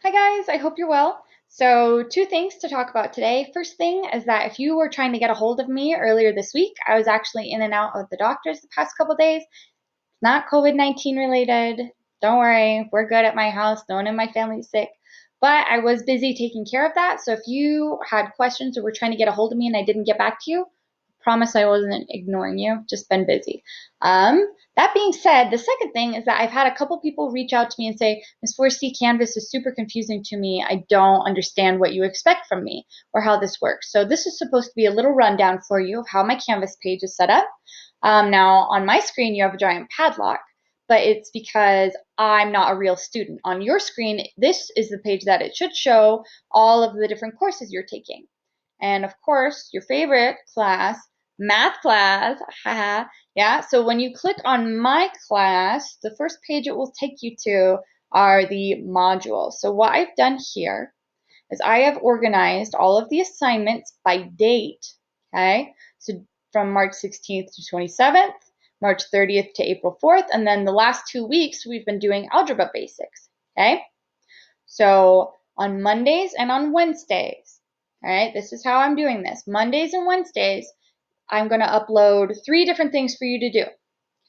Hi guys, I hope you're well. So, two things to talk about today. First thing is that if you were trying to get a hold of me earlier this week, I was actually in and out of the doctors the past couple days. It's not COVID-19 related. Don't worry, we're good at my house. No one in my family's sick. But I was busy taking care of that. So if you had questions or were trying to get a hold of me and I didn't get back to you, promise I wasn't ignoring you, just been busy. That being said, the second thing is that I've had a couple people reach out to me and say, Ms Forste, Canvas is super confusing to me. I don't understand what you expect from me or how this works. So this is supposed to be a little rundown for you of how my Canvas page is set up. Now on my screen, you have a giant padlock, but it's because I'm not a real student. On your screen, this is the page that it should show all of the different courses you're taking. And of course, your favorite class, math class, haha, yeah. So when you click on my class, the first page it will take you to are the modules. So what I've done here is I have organized all of the assignments by date, okay? So from March 16th to 27th, March 30th to April 4th, and then the last 2 weeks we've been doing algebra basics, okay? So on Mondays and on Wednesdays, all right, this is how I'm doing this. Mondays and Wednesdays, I'm going to upload 3 different things for you to do,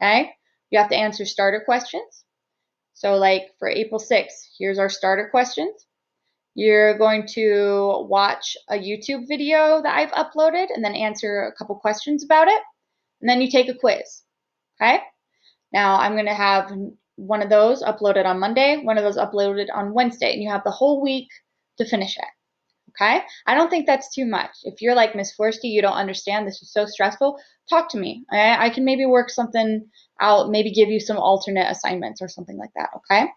okay? You have to answer starter questions. So like for April 6th, here's our starter questions. You're going to watch a YouTube video that I've uploaded and then answer a couple questions about it. And then you take a quiz, okay? Now I'm going to have one of those uploaded on Monday, one of those uploaded on Wednesday, and you have the whole week to finish it. Okay? I don't think that's too much. If you're like Ms Forste, you don't understand, this is so stressful, talk to me. Okay? I can maybe work something out, maybe give you some alternate assignments or something like that, okay?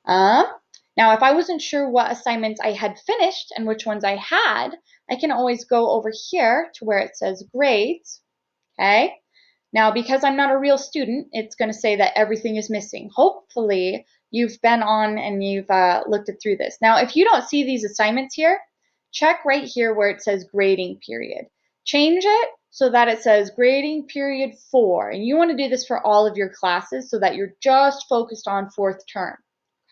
Now, if I wasn't sure what assignments I had finished and which ones I had, I can always go over here to where it says grades, okay? Now, because I'm not a real student, it's going to say that everything is missing. Hopefully, you've been on and you've looked it through this. Now, if you don't see these assignments here, check right here where it says grading period. Change it so that it says grading period 4. And you want to do this for all of your classes so that you're just focused on 4th term.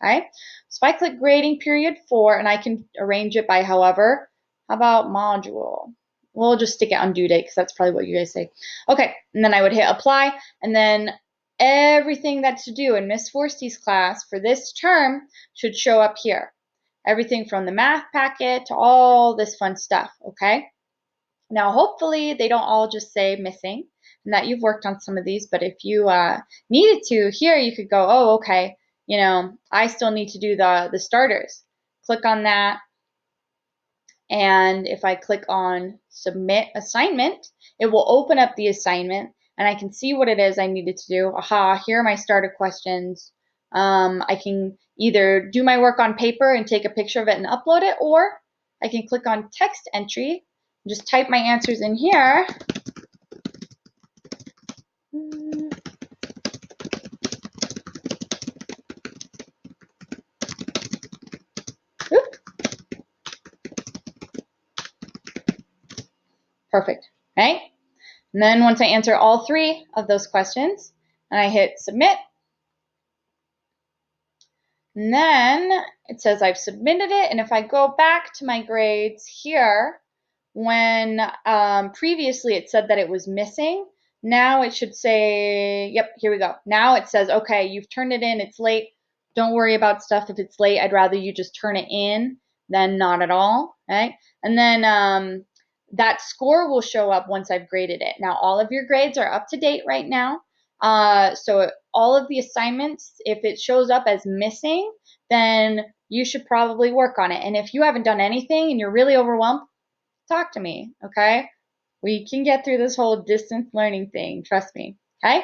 Okay? So if I click grading period 4, and I can arrange it by however, how about module? We'll just stick it on due date because that's probably what you guys say. Okay, and then I would hit apply, and then everything that's to do in Ms Forste's class for this term should show up here. Everything from the math packet to all this fun stuff, okay? Now, hopefully they don't all just say missing and that you've worked on some of these, but if you needed to, here you could go, oh, okay, you know, I still need to do the starters. Click on that. And if I click on submit assignment, it will open up the assignment and I can see what it is I needed to do. Aha, here are my starter questions. I can either do my work on paper and take a picture of it and upload it, or I can click on text entry, and just type my answers in here. Oop. Perfect, right? And then once I answer all 3 of those questions and I hit submit, and then it says I've submitted it. And if I go back to my grades here, when previously it said that it was missing, now it should say, yep, here we go. Now it says, okay, you've turned it in, it's late. Don't worry about stuff if it's late. I'd rather you just turn it in than not at all, right? And then that score will show up once I've graded it. Now, all of your grades are up to date right now. So all of the assignments, if it shows up as missing, then you should probably work on it. And if you haven't done anything and you're really overwhelmed, talk to me, okay? We can get through this whole distance learning thing, trust me, okay?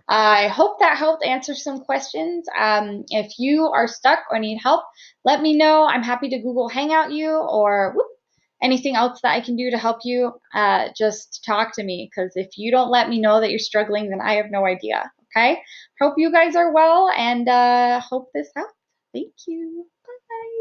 I hope that helped answer some questions. If you are stuck or need help, let me know. I'm happy to Google Hangout you or anything else that I can do to help you. Just talk to me, because if you don't let me know that you're struggling, then I have no idea, okay? Hope you guys are well, and hope this helped. Thank you.